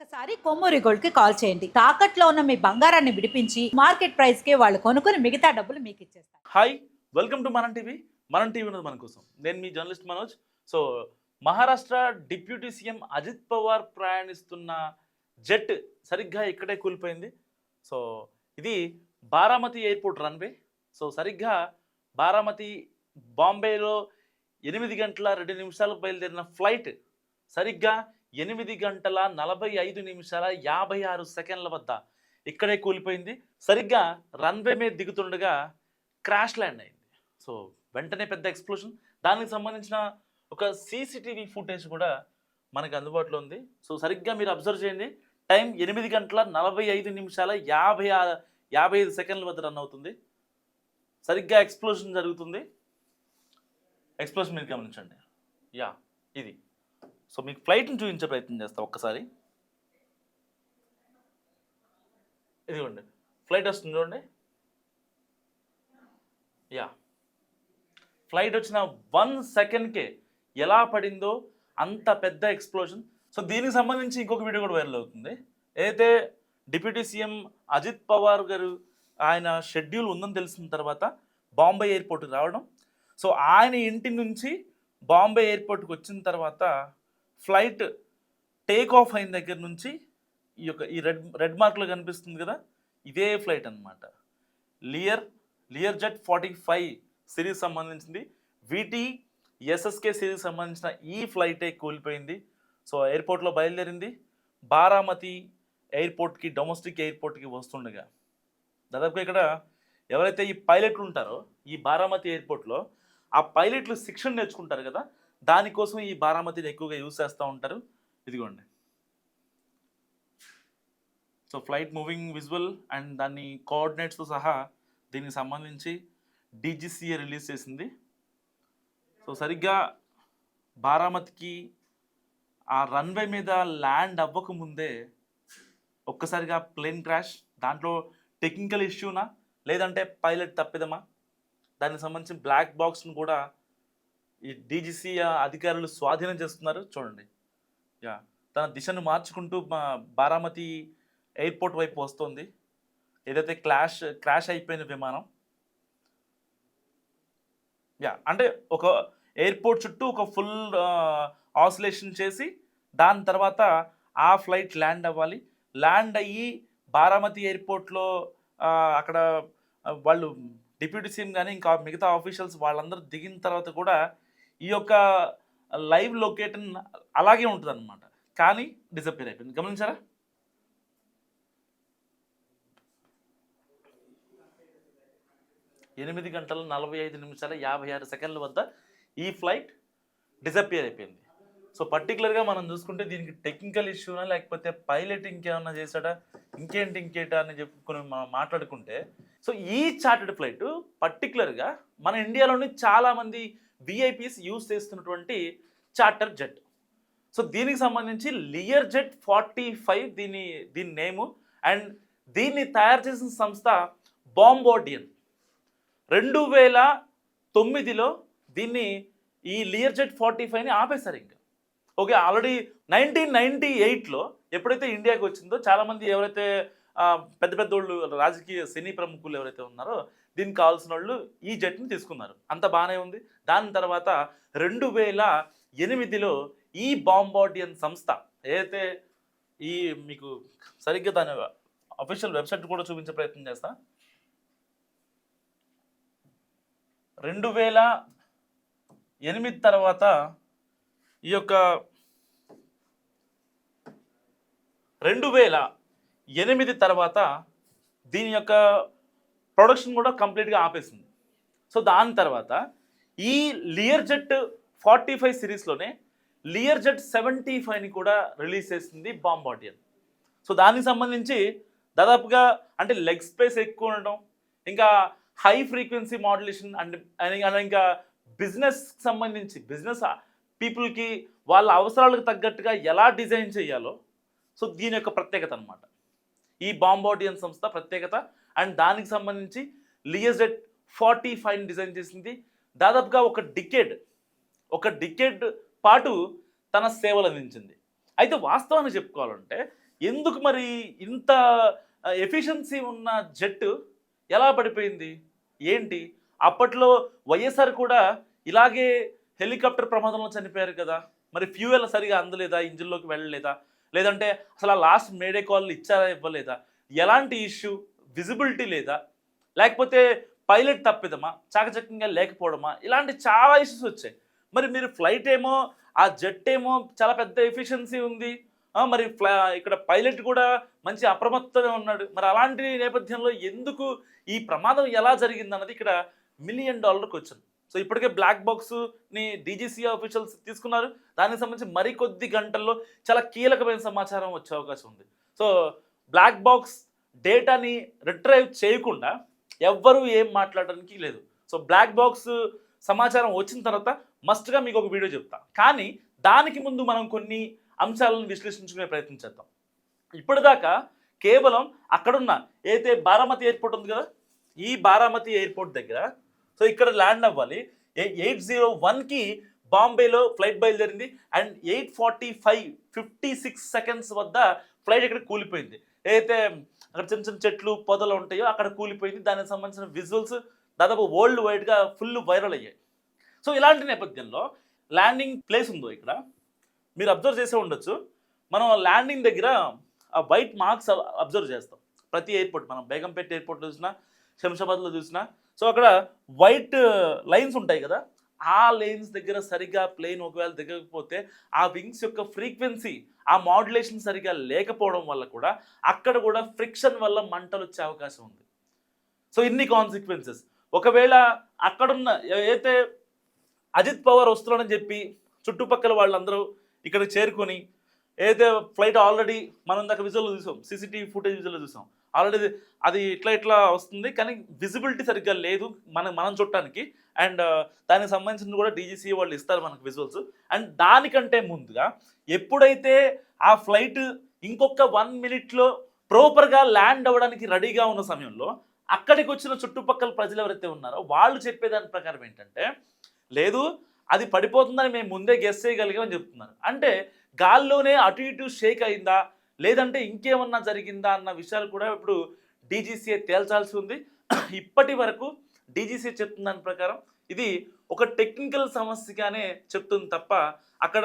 ఒక్కసారి కొమ్మూరి గోల్డ్ కి కాల్ చేయండి. తాకట్లో ఉన్న మీ బంగారాన్ని విడిపించి మార్కెట్ ప్రైస్ కి వాళ్ళు కొనుక్కుని మిగతా డబ్బులు మీకు ఇచ్చేస్తారు. Hi, welcome to Manam TV. Manam TV ఉన్నది మన కోసం. నేను మీ journalist Manoj. So Maharashtra deputy CM Ajit Pawar ప్రయాణిస్తున్న జెట్ సరిగ్గా ఇక్కడే కూలిపోయింది. సో ఇది బారామతి ఎయిర్పోర్ట్ రన్వే. సో సరిగ్గా బారామతి బాంబేలో 8 గంటల 2 నిమిషాలకు బయలుదేరిన ఫ్లైట్ సరిగ్గా 8 గంటల 45 నిమిషాల 56 సెకండ్ల వద్ద ఇక్కడే కూలిపోయింది. సరిగ్గా రన్వే మీద దిగుతుండగా క్రాష్ ల్యాండ్ అయింది. సో వెంటనే పెద్ద ఎక్స్ప్లోషన్. దానికి సంబంధించిన ఒక సీసీటీవీ ఫుటేజ్ కూడా మనకు అందుబాటులో ఉంది. సో సరిగ్గా మీరు అబ్జర్వ్ చేయండి. టైం 8 గంటల 45 నిమిషాల 55 సెకండ్ల వద్ద రన్ అవుతుంది. సరిగ్గా ఎక్స్ప్లోషన్ జరుగుతుంది. ఎక్స్ప్లోషన్ మీరు గమనించండి. ఇది. సో మీకు ఫ్లైట్ని చూపించే ప్రయత్నం చేస్తా ఒక్కసారి. ఇదిగోండి ఫ్లైట్ వస్తుంది చూడండి. ఫ్లైట్ వచ్చిన 1 సెకండ్కే ఎలా పడిందో అంత పెద్ద ఎక్స్ప్లోజన్. సో దీనికి సంబంధించి ఇంకొక వీడియో కూడా వైరల్ అవుతుంది. ఏదైతే డిప్యూటీ సీఎం అజిత్ పవార్ గారు ఆయన షెడ్యూల్ ఉందని తెలిసిన తర్వాత బాంబే ఎయిర్పోర్ట్కి రావడం. సో ఆయన ఇంటి నుంచి బాంబే ఎయిర్పోర్ట్కి వచ్చిన తర్వాత ఫ్లైట్ టేక్ ఆఫ్ అయిన దగ్గర నుంచి ఈ రెడ్ మార్క్లో కనిపిస్తుంది కదా, ఇదే ఫ్లైట్ అనమాట. లియర్ జెట్ 45 సిరీస్ సంబంధించింది. వీటీ ఎస్ఎస్కే సిరీస్ సంబంధించిన ఈ ఫ్లైటే కూలిపోయింది. సో ఎయిర్పోర్ట్లో బయలుదేరింది. బారామతి ఎయిర్పోర్ట్కి, డొమెస్టిక్ ఎయిర్పోర్ట్కి వస్తుండగా దాదాపుగా ఇక్కడ ఎవరైతే ఈ పైలట్లు ఉంటారో ఈ బారామతి ఎయిర్పోర్ట్లో ఆ పైలట్లు శిక్షణ నేర్చుకుంటారు కదా, దానికోసం ఈ బారామతిని ఎక్కువగా యూజ్ చేస్తూ ఉంటారు. ఇదిగోండి. So flight moving visual and దాన్ని కోఆర్డినేట్స్తో సహా దీనికి సంబంధించి డీజీసీఏ రిలీజ్ చేసింది. సో సరిగ్గా బారామతికి ఆ రన్వే మీద ల్యాండ్ అవ్వకముందే ఒక్కసారిగా ప్లేన్ క్రాష్. దాంట్లో టెక్నికల్ ఇష్యూనా లేదంటే పైలట్ తప్పిదమా, దానికి సంబంధించిన బ్లాక్ బాక్స్ను కూడా ఈ డీజీసీ అధికారులు స్వాధీనం చేస్తున్నారు. చూడండి. తన దిశను మార్చుకుంటూ బారామతి ఎయిర్పోర్ట్ వైపు వస్తుంది. ఏదైతే క్రాష్ అయిపోయిన విమానం. అంటే ఒక ఎయిర్పోర్ట్ చుట్టూ ఒక ఫుల్ ఆసిలేషన్ చేసి దాని తర్వాత ఆ ఫ్లైట్ ల్యాండ్ అవ్వాలి. ల్యాండ్ అయ్యి బారామతి ఎయిర్పోర్ట్లో అక్కడ వాళ్ళు డిప్యూటీ సీఎం కానీ ఇంకా మిగతా ఆఫీషియల్స్ వాళ్ళందరూ దిగిన తర్వాత కూడా ఈ యొక్క లైవ్ లొకేషన్ అలాగే ఉంటుంది అనమాట. కానీ డిసప్పేర్ అయిపోయింది. గమనించారా? ఎనిమిది గంటల 45 నిమిషాల 56 సెకండ్ల వద్ద ఈ ఫ్లైట్ డిసప్పేర్ అయిపోయింది. సో పర్టికులర్గా మనం చూసుకుంటే దీనికి టెక్నికల్ ఇష్యూనా లేకపోతే పైలట్ ఇంకేమన్నా చేశాడా ఇంకేంటా అని చెప్పుకొని మాట్లాడుకుంటే, సో ఈ చార్టెడ్ ఫ్లైట్ పర్టికులర్గా మన ఇండియాలోని చాలామంది విఐపీస్ యూజ్ చేస్తున్నటువంటి చార్టర్ జెట్. సో దీనికి సంబంధించి లియర్ జెట్ 45 దీని నేము. అండ్ దీన్ని తయారు చేసిన సంస్థ బాంబోర్డియన్. 2009లో దీన్ని ఈ లియర్ జెట్ 45ని ఆపేశారు. ఇంకా ఓకే, ఆల్రెడీ 1998లో ఎప్పుడైతే ఇండియాకి వచ్చిందో చాలామంది ఎవరైతే పెద్ద వాళ్ళు రాజకీయ సినీ ప్రముఖులు ఎవరైతే ఉన్నారో దీనికి కావాల్సిన వాళ్ళు ఈ జెట్ని తీసుకున్నారు. అంత బాగానే ఉంది. దాని తర్వాత 2008లో ఈ బాంబోర్డియన్ సంస్థ ఏదైతే మీకు సరిగ్గా దాని అఫీషియల్ వెబ్సైట్ కూడా చూపించే ప్రయత్నం చేస్తా. 2008 తర్వాత ఈ యొక్క 2008 తర్వాత దీని యొక్క ప్రొడక్షన్ కూడా కంప్లీట్గా ఆపేసింది. సో దాని తర్వాత ఈ లియర్ జెట్ 45 సిరీస్లోనే లియర్ జెట్ 75ని కూడా రిలీజ్ చేసింది బాంబోర్డియన్. సో దానికి సంబంధించి దాదాపుగా అంటే లెగ్ స్పేస్ ఎక్కువ ఉండడం, ఇంకా హై ఫ్రీక్వెన్సీ మాడ్యులేషన్ అండ్ ఇంకా బిజినెస్కి సంబంధించి బిజినెస్ పీపుల్కి వాళ్ళ అవసరాలకు తగ్గట్టుగా ఎలా డిజైన్ చేయాలో, సో దీని యొక్క ప్రత్యేకత అనమాట ఈ బాంబోర్డియన్ సంస్థ ప్రత్యేకత. అండ్ దానికి సంబంధించి లియర్ జెట్ 45ని డిజైన్ చేసింది. దాదాపుగా ఒక డికేడ్ పాటు తన సేవలు అందించింది. అయితే వాస్తవాన్ని చెప్పుకోవాలంటే ఎందుకు మరి ఇంత ఎఫిషియన్సీ ఉన్న జెట్ ఎలా పడిపోయింది ఏంటి? అప్పట్లో వైఎస్ఆర్ కూడా ఇలాగే హెలికాప్టర్ ప్రమాదంలో చనిపోయారు కదా, మరి ఫ్యూయల్ సరిగా అందలేదా, ఇంజిన్లోకి వెళ్ళలేదా, లేదంటే అసలు ఆ లాస్ట్ మేడే కాల్ ఇచ్చారా ఇవ్వలేదా, ఎలాంటి ఇష్యూ, విజిబిలిటీ లేదా, లేకపోతే పైలట్ తప్పిదమా, చాకచక్యంగా లేకపోవడమా, ఇలాంటి చాలా ఇష్యూస్ వచ్చాయి. మరి మీరు ఫ్లైట్ ఏమో, ఆ జెట్ ఏమో చాలా పెద్ద ఎఫిషియన్సీ ఉంది, మరి ఇక్కడ పైలట్ కూడా మంచి అప్రమత్తమే ఉన్నాడు. మరి అలాంటి నేపథ్యంలో ఎందుకు ఈ ప్రమాదం ఎలా జరిగింది అన్నది ఇక్కడ $1 మిలియన్ క్వశ్చన్. సో ఇప్పటికే బ్లాక్ బాక్స్ని డీజీసీ ఆఫీషియల్స్ తీసుకున్నారు. దానికి సంబంధించి మరికొద్ది గంటల్లో చాలా కీలకమైన సమాచారం వచ్చే అవకాశం ఉంది. సో బ్లాక్ బాక్స్ డేటాని రిట్రైవ్ చేయకుండా ఎవ్వరూ ఏం మాట్లాడడానికి లేదు. సో బ్లాక్ బాక్స్ సమాచారం వచ్చిన తర్వాత మస్ట్గా మీకు ఒక వీడియో చెప్తా. కానీ దానికి ముందు మనం కొన్ని అంశాలను విశ్లేషించుకునే ప్రయత్నం చేద్దాం. ఇప్పటిదాకా కేవలం అక్కడున్న ఏదైతే బారామతి ఎయిర్పోర్ట్ ఉంది కదా, ఈ బారామతి ఎయిర్పోర్ట్ దగ్గర సో ఇక్కడ ల్యాండ్ అవ్వాలి. 8:01కి బాంబేలో ఫ్లైట్ బయలుదేరింది అండ్ 8:45 వద్ద ఫ్లైట్ ఇక్కడ కూలిపోయింది. ఏదైతే అక్కడ చిన్న చిన్న చెట్లు పొదలు ఉంటాయో అక్కడ కూలిపోయింది. దానికి సంబంధించిన విజువల్స్ దాదాపు వరల్డ్ వైడ్గా ఫుల్ వైరల్ అయ్యాయి. సో ఇలాంటి నేపథ్యంలో ల్యాండింగ్ ప్లేస్ ఉందో ఇక్కడ మీరు అబ్జర్వ్ చేసే ఉండొచ్చు. మనం ల్యాండింగ్ దగ్గర ఆ వైట్ మార్క్స్ అబ్జర్వ్ చేస్తాం. ప్రతి ఎయిర్పోర్ట్, మనం బేగంపేట ఎయిర్పోర్ట్లో చూసినా, శంషాబాద్లో చూసినా, సో అక్కడ వైట్ లైన్స్ ఉంటాయి కదా, ఆ లైన్స్ దగ్గర సరిగ్గా ప్లేన్ ఒకవేళ దిగకపోతే ఆ వింగ్స్ యొక్క ఫ్రీక్వెన్సీ, ఆ మాడ్యులేషన్ సరిగ్గా లేకపోవడం వల్ల కూడా అక్కడ కూడా ఫ్రిక్షన్ వల్ల మంటలు వచ్చే అవకాశం ఉంది. సో ఇన్ని కాన్సిక్వెన్సెస్. ఒకవేళ అక్కడున్న ఏదైతే అజిత్ పవార్ వస్తున్నాడని చెప్పి చుట్టుపక్కల వాళ్ళందరూ ఇక్కడ చేరుకొని, ఏదైతే ఫ్లైట్ ఆల్రెడీ మనం దాకా విజువల్లో చూసాం, సీసీటీవీ ఫుటేజ్ విజువల్లో చూసాం, ఆల్రెడీ అది ఇట్లా వస్తుంది కానీ విజిబిలిటీ సరిగ్గా లేదు మనం చూడటానికి. అండ్ దానికి సంబంధించిన కూడా డీజీసీ వాళ్ళు ఇస్తారు మనకు విజువల్స్. అండ్ దానికంటే ముందుగా ఎప్పుడైతే ఆ ఫ్లైట్ ఇంకొక 1 మినిట్లో ప్రాపర్గా ల్యాండ్ అవ్వడానికి రెడీగా ఉన్న సమయంలో అక్కడికి వచ్చిన చుట్టుపక్కల ప్రజలు ఎవరైతే ఉన్నారో వాళ్ళు చెప్పేదాని ప్రకారం ఏంటంటే, లేదు అది పడిపోతుందని మేము ముందే గెస్ చేయగలిగామని చెప్తున్నారు. అంటే గాల్లోనే అటు ఇటు షేక్ అయిందా, లేదంటే ఇంకేమన్నా జరిగిందా అన్న విషయాలు కూడా ఇప్పుడు డీజీసీ తేల్చాల్సి ఉంది. ఇప్పటి వరకు డీజీసీ చెప్తున్న దాని ప్రకారం ఇది ఒక టెక్నికల్ సమస్యగానే చెప్తుంది తప్ప అక్కడ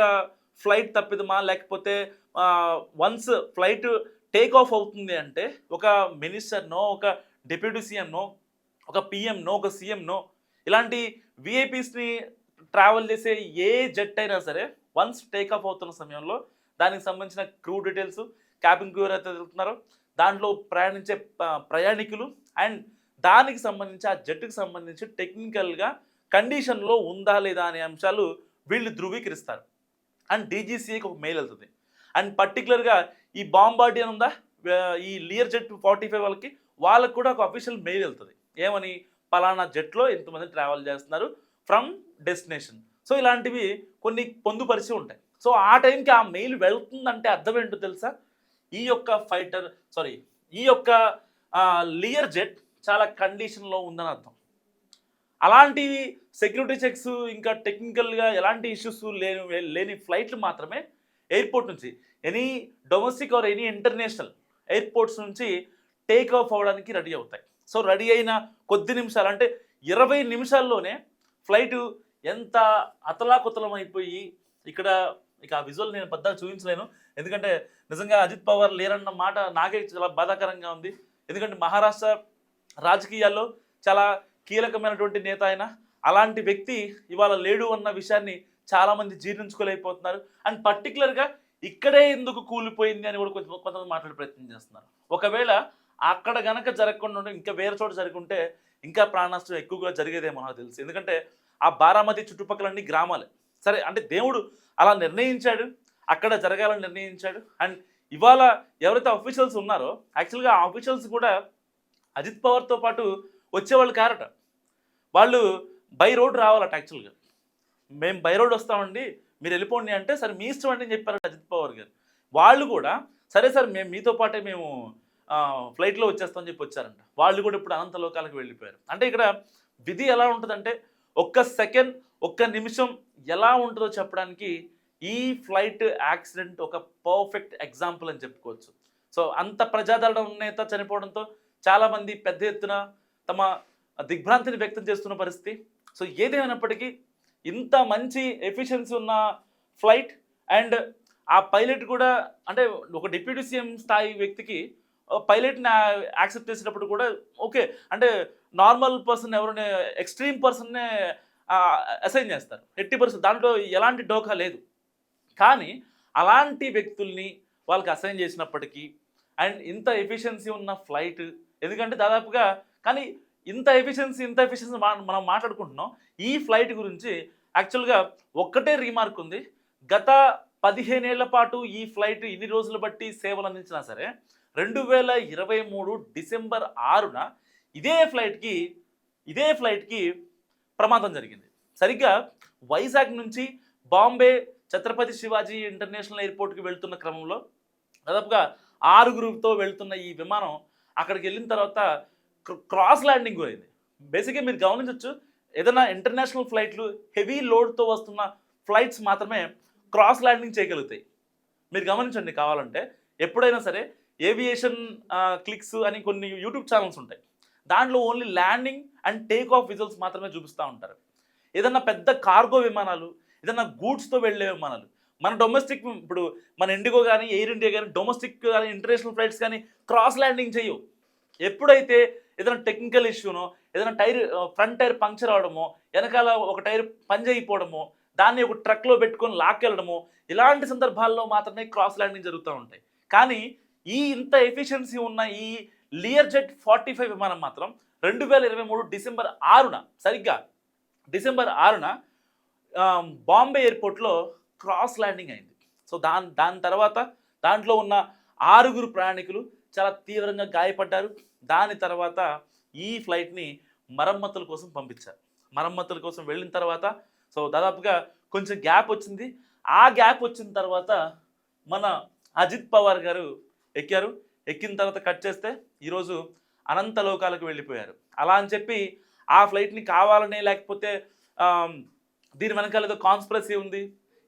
ఫ్లైట్ తప్పిదమా, లేకపోతే వన్స్ ఫ్లైట్ టేక్ ఆఫ్ అవుతుంది అంటే ఒక మినిస్టర్నో, ఒక డిప్యూటీ సీఎంనో, ఒక పిఎంనో, ఒక సీఎంనో, ఇలాంటి విఐపీస్ని ట్రావెల్ చేసే ఏ జెట్ అయినా సరే వన్స్ టేక్ ఆఫ్ అవుతున్న సమయంలో దానికి సంబంధించిన క్రూ డీటెయిల్స్, క్యాబిన్ క్రూ ఎవరైతే వెళ్తున్నారో దాంట్లో ప్రయాణించే ప్రయాణికులు అండ్ దానికి సంబంధించి ఆ జట్టుకు సంబంధించి టెక్నికల్గా కండిషన్లో ఉందా లేదా అనే అంశాలు వీళ్ళు ధృవీకరిస్తారు. అండ్ డీజీసీకి ఒక మెయిల్ వెళ్తుంది. అండ్ పర్టికులర్గా ఈ బాంబార్డియర్ ఉందా, ఈ లియర్ జెట్ 45 వాళ్ళకి కూడా ఒక అఫీషియల్ మెయిల్ వెళ్తుంది. ఏమని, పలానా జెట్లో ఎంతమంది ట్రావెల్ చేస్తున్నారు ఫ్రమ్ డెస్టినేషన్. సో ఇలాంటివి కొన్ని పొందుపరిచి ఉంటాయి. సో ఆ టైంకి ఆ మెయిల్ వెళ్తుందంటే అర్థం ఏంటో తెలుసా, ఈ యొక్క లియర్ జెట్ చాలా కండిషన్లో ఉందని అర్థం. అలాంటివి సెక్యూరిటీ చెక్స్ ఇంకా టెక్నికల్గా ఎలాంటి ఇష్యూస్ లేని ఫ్లైట్లు మాత్రమే ఎయిర్పోర్ట్ నుంచి any domestic or any international airports నుంచి టేక్ ఆఫ్ అవ్వడానికి రెడీ అవుతాయి. సో రెడీ అయిన కొద్ది నిమిషాలు అంటే 20 నిమిషాల్లోనే ఫ్లైట్ ఎంత అతలాకుతలం అయిపోయి ఇక్కడ ఇక ఆ విజువల్ నేను పెద్దగా చూపించలేను. ఎందుకంటే నిజంగా అజిత్ పవార్ లేరన్న మాట నాకే చాలా బాధాకరంగా ఉంది. ఎందుకంటే మహారాష్ట్ర రాజకీయాల్లో చాలా కీలకమైనటువంటి నేత ఆయన. అలాంటి వ్యక్తి ఇవాళ లేడు అన్న విషయాన్ని చాలామంది జీర్ణించుకోలేకపోతున్నారు. అండ్ పర్టికులర్గా ఇక్కడే ఎందుకు కూలిపోయింది అని కూడా కొంతమంది మాట్లాడే ప్రయత్నం చేస్తున్నారు. ఒకవేళ అక్కడ గనక జరగకుండా ఉంటే ఇంకా వేరే చోట జరుగుంటే ఇంకా ప్రాణ నష్టం ఎక్కువగా జరిగేదేమో నాకు తెలుసు. ఎందుకంటే ఆ బారామతి చుట్టుపక్కలన్నీ గ్రామాలే. సరే అంటే దేవుడు అలా నిర్ణయించాడు, అక్కడ జరగాలని నిర్ణయించాడు. అండ్ ఇవాళ ఎవరైతే అఫీషియల్స్ ఉన్నారో యాక్చువల్గా ఆ అఫీషియల్స్ కూడా అజిత్ పవార్తో పాటు వచ్చేవాళ్ళు కారట. వాళ్ళు బై రోడ్ రావాలట. యాక్చువల్గా మేము బై రోడ్ వస్తామండి, మీరు వెళ్ళిపోండి అంటే సరే మీ ఇష్టం అండి అని చెప్పారట అజిత్ పవార్ గారు. వాళ్ళు కూడా సరే సార్ మేము మీతో పాటే మేము ఫ్లైట్లో వచ్చేస్తామని చెప్పి వచ్చారంట. వాళ్ళు కూడా ఇప్పుడు అనంత లోకాలకు వెళ్ళిపోయారు. అంటే ఇక్కడ విధి ఎలా ఉంటుందంటే ఒక్క సెకండ్, ఒక్క నిమిషం ఎలా ఉంటుందో చెప్పడానికి ఈ ఫ్లైట్ యాక్సిడెంట్ ఒక పర్ఫెక్ట్ ఎగ్జాంపుల్ అని చెప్పుకోవచ్చు. సో అంత ప్రజాదరణ నేత చనిపోవడంతో చాలామంది పెద్ద ఎత్తున తమ దిగ్భ్రాంతిని వ్యక్తం చేస్తున్న పరిస్థితి. సో ఏదేమైనప్పటికీ ఇంత మంచి ఎఫిషియన్సీ ఉన్న ఫ్లైట్ అండ్ ఆ పైలట్ కూడా అంటే ఒక డిప్యూటీ సీఎం స్థాయి వ్యక్తికి పైలట్ని యాక్సెప్ట్ చేసేటప్పుడు కూడా ఓకే అంటే నార్మల్ పర్సన్ ఎవరైనా ఎక్స్ట్రీమ్ పర్సన్నే అసైన్ చేస్తారు 80%, దాంట్లో ఎలాంటి డోకా లేదు. కానీ అలాంటి వ్యక్తుల్ని వాళ్ళకి అసైన్ చేసినప్పటికీ అండ్ ఇంత ఎఫిషియన్సీ ఉన్న ఫ్లైట్, ఎందుకంటే దాదాపుగా కానీ ఇంత ఎఫిషియన్సీ మనం మాట్లాడుకుంటున్నాం. ఈ ఫ్లైట్ గురించి యాక్చువల్గా ఒక్కటే రీమార్క్ ఉంది. గత 15 ఏళ్ల పాటు ఈ ఫ్లైట్ ఇన్ని రోజులు బట్టి సేవలు అందించినా సరే 2023 డిసెంబర్ 6న ఇదే ఫ్లైట్కి ప్రమాదం జరిగింది. సరిగ్గా వైజాగ్ నుంచి బాంబే ఛత్రపతి శివాజీ ఇంటర్నేషనల్ ఎయిర్పోర్ట్కి వెళ్తున్న క్రమంలో దాదాపుగా 6గురుతో వెళ్తున్న ఈ విమానం అక్కడికి వెళ్ళిన తర్వాత క్రాస్ ల్యాండింగ్ అయింది. బేసిక్గా మీరు గమనించవచ్చు, ఏదైనా ఇంటర్నేషనల్ ఫ్లైట్లు హెవీ లోడ్తో వస్తున్న ఫ్లైట్స్ మాత్రమే క్రాస్ ల్యాండింగ్ చేయగలుగుతాయి. మీరు గమనించండి కావాలంటే, ఎప్పుడైనా సరే ఏవియేషన్ క్లిక్స్ అని కొన్ని యూట్యూబ్ ఛానల్స్ ఉంటాయి, దాంట్లో only landing and take off visuals మాత్రమే చూపిస్తూ ఉంటారు. ఏదన్నా పెద్ద కార్గో విమానాలు, ఏదన్నా గూడ్స్తో వెళ్ళే విమానాలు, మన డొమెస్టిక్ ఇప్పుడు మన ఇండిగో కానీ ఎయిర్ ఇండియా కానీ డొమెస్టిక్ కానీ ఇంటర్నేషనల్ ఫ్లైట్స్ కానీ క్రాస్ ల్యాండింగ్ చేయవు. ఎప్పుడైతే ఏదైనా టెక్నికల్ ఇష్యూనో, ఏదైనా ఫ్రంట్ టైర్ పంక్చర్ అవడమో, వెనకాల ఒక టైర్ పంజయిపోవడమో, దాన్ని ఒక ట్రక్లో పెట్టుకొని లాక్కెళ్ళడమో, ఇలాంటి సందర్భాల్లో మాత్రమే క్రాస్ ల్యాండింగ్ జరుగుతూ ఉంటాయి. కానీ ఇంత ఎఫిషియన్సీ ఉన్న ఈ లియర్జెట్ 45 విమానం మాత్రం 2023 డిసెంబర్ 6న సరిగ్గా డిసెంబర్ 6న బాంబే ఎయిర్పోర్ట్లో క్రాస్ ల్యాండింగ్ అయింది. సో దాని తర్వాత దాంట్లో ఉన్న 6గురు ప్రయాణికులు చాలా తీవ్రంగా గాయపడ్డారు. దాని తర్వాత ఈ ఫ్లైట్ని మరమ్మతుల కోసం పంపించారు. మరమ్మతుల కోసం వెళ్ళిన తర్వాత సో దాదాపుగా కొంచెం గ్యాప్ వచ్చింది. ఆ గ్యాప్ వచ్చిన తర్వాత మన అజిత్ పవార్ గారు ఎక్కిన తర్వాత కట్ చేస్తే ఈరోజు అనంత లోకాలకు వెళ్ళిపోయారు. అలా అని చెప్పి ఆ ఫ్లైట్ని కావాలనే, లేకపోతే దీని వెనకాల ఏదో కాన్స్పిరసీ ఉంది,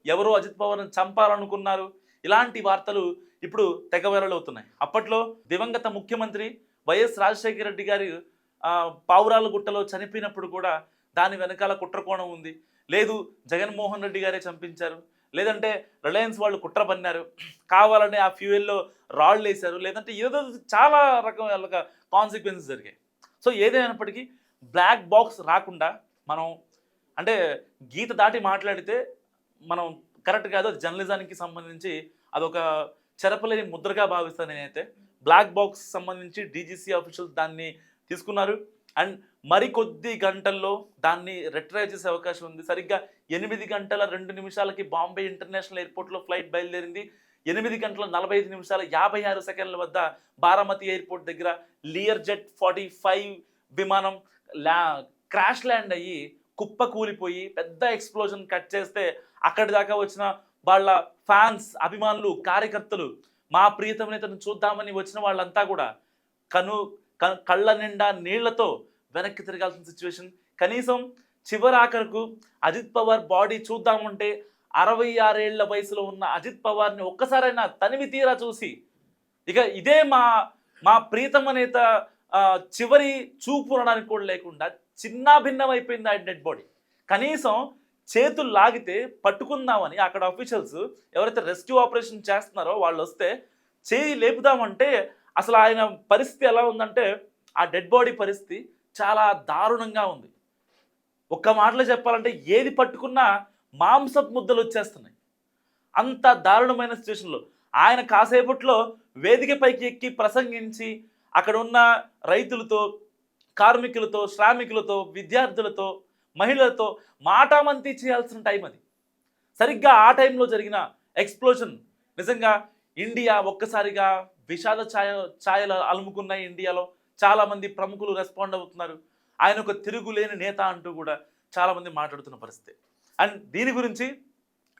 ఎవరో అజిత్ పవార్ని చంపాలనుకున్నారు, ఇలాంటి వార్తలు ఇప్పుడు తెగ వైరల్ అవుతున్నాయి. అప్పట్లో దివంగత ముఖ్యమంత్రి వైఎస్ రాజశేఖర రెడ్డి గారి పావురాలగుట్టలో చనిపోయినప్పుడు కూడా దాని వెనకాల కుట్రకోణం ఉంది, లేదు జగన్మోహన్ రెడ్డి గారే చంపించారు, లేదంటే రిలయన్స్ వాళ్ళు కుట్ర పన్నారు, కావాలని ఆ ఫ్యూయల్లో రాళ్ళు వేశారు, లేదంటే ఏదో చాలా రకాల కాన్సిక్వెన్సెస్ జరిగాయి. సో ఏదైనప్పటికీ బ్లాక్ బాక్స్ రాకుండా మనం అంటే గీత దాటి మాట్లాడితే మనం కరెక్ట్ కాదు, అది జర్నలిజానికి సంబంధించి అదొక చెరపలేని ముద్రగా భావిస్తాను నేనైతే. బ్లాక్ బాక్స్ సంబంధించి డీజీసీ ఆఫీషియల్స్ దాన్ని తీసుకున్నారు అండ్ మరికొద్ది గంటల్లో దాన్ని రిట్రైవ్ చేసే అవకాశం ఉంది. సరిగ్గా 8 గంటల 2 నిమిషాలకి బాంబే ఇంటర్నేషనల్ ఎయిర్పోర్ట్లో ఫ్లైట్ బయలుదేరింది. 8 గంటల 45 నిమిషాల 56 సెకండ్ల వద్ద బారామతి ఎయిర్పోర్ట్ దగ్గర లియర్జెట్ 45 విమానం క్రాష్ ల్యాండ్ అయ్యి కుప్ప కూలిపోయి పెద్ద ఎక్స్ప్లోజన్ కట్ చేస్తే అక్కడి దాకా వచ్చిన వాళ్ళ ఫ్యాన్స్, అభిమానులు, కార్యకర్తలు, మా ప్రియతమ నేతను చూద్దామని వచ్చిన వాళ్ళంతా కూడా కళ్ళ నిండా నీళ్లతో వెనక్కి తిరగాల్సిన సిచ్యువేషన్. కనీసం చివరాఖరకు అజిత్ పవార్ బాడీ చూద్దామంటే 66 ఏళ్ల వయసులో ఉన్న అజిత్ పవార్ని ఒక్కసారైనా తనివి తీరా చూసి ఇక ఇదే మా ప్రియతమ నేత చివరి చూపు అనడానికి కూడా లేకుండా చిన్నాభిన్నమైపోయింది ఆయన డెడ్ బాడీ. కనీసం చేతులు లాగితే పట్టుకుందామని అక్కడ అఫీషియల్స్ ఎవరైతే రెస్క్యూ ఆపరేషన్ చేస్తున్నారో వాళ్ళు వస్తే చేయి లేపుదామంటే అసలు ఆయన పరిస్థితి ఎలా ఉందంటే ఆ డెడ్ బాడీ పరిస్థితి చాలా దారుణంగా ఉంది. ఒక్క మాటలో చెప్పాలంటే ఏది పట్టుకున్నా మాంసపు ముద్దలు వచ్చేస్తున్నాయి. అంత దారుణమైన సిచ్యువేషన్లో ఆయన కాసేపట్లో వేదిక పైకి ఎక్కి ప్రసంగించి అక్కడ ఉన్న రైతులతో, కార్మికులతో, శ్రామికులతో, విద్యార్థులతో, మహిళలతో మాటామంతి చేయాల్సిన టైం అది. సరిగ్గా ఆ టైంలో జరిగిన ఎక్స్ప్లోజన్ నిజంగా ఇండియా ఒక్కసారిగా విషాద ఛాయలు అలుముకున్నాయి. ఇండియాలో చాలామంది ప్రముఖులు రెస్పాండ్ అవుతున్నారు. ఆయన ఒక తిరుగులేని నేత అంటూ కూడా చాలామంది మాట్లాడుతున్న పరిస్థితి. అండ్ దీని గురించి,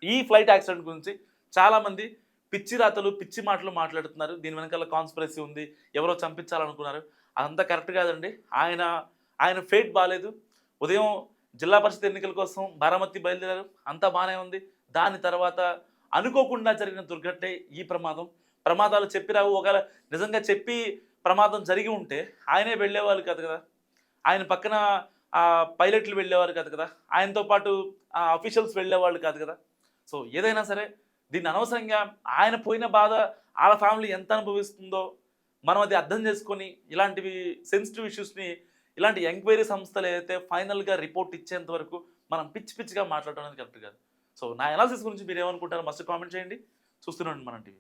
ఈ ఫ్లైట్ యాక్సిడెంట్ గురించి చాలామంది పిచ్చి రాతలు, పిచ్చి మాటలు మాట్లాడుతున్నారు. దీని వెనకాల కాన్స్పిరసీ ఉంది, ఎవరో చంపించాలనుకున్నారు. అదంతా కరెక్ట్ కాదండి. ఆయన ఫేట్ బాగాలేదు. ఉదయం జిల్లా పరిషత్ ఎన్నికల కోసం బారామతి బయలుదేరారు, అంతా బాగానే ఉంది. దాని తర్వాత అనుకోకుండా జరిగిన దుర్ఘటనే ఈ ప్రమాదం. ప్రమాదాలు చెప్పిరావు. ఒకవేళ నిజంగా చెప్పి ప్రమాదం జరిగి ఉంటే ఆయనే వెళ్ళేవాళ్ళు కాదు కదా, ఆయన పక్కన పైలట్లు వెళ్ళేవారు కాదు కదా, ఆయనతో పాటు అఫీషియల్స్ వెళ్ళేవాళ్ళు కాదు కదా. సో ఏదైనా సరే దీన్ని అనవసరంగా ఆయన పోయిన బాధ వాళ్ళ ఫ్యామిలీ ఎంత అనుభవిస్తుందో మనం అది అర్థం చేసుకొని ఇలాంటివి సెన్సిటివ్ ఇష్యూస్ని ఇలాంటి ఎంక్వైరీ సంస్థలు ఏదైతే ఫైనల్గా రిపోర్ట్ ఇచ్చేంత వరకు మనం పిచ్చిగా మాట్లాడడం అనేది కరెక్ట్ కాదు. సో నా అనాలిసిస్ గురించి మీరు ఏమనుకుంటారో మస్ట్ కామెంట్ చేయండి. చూస్తూనే ఉండండి మనం టీవీ.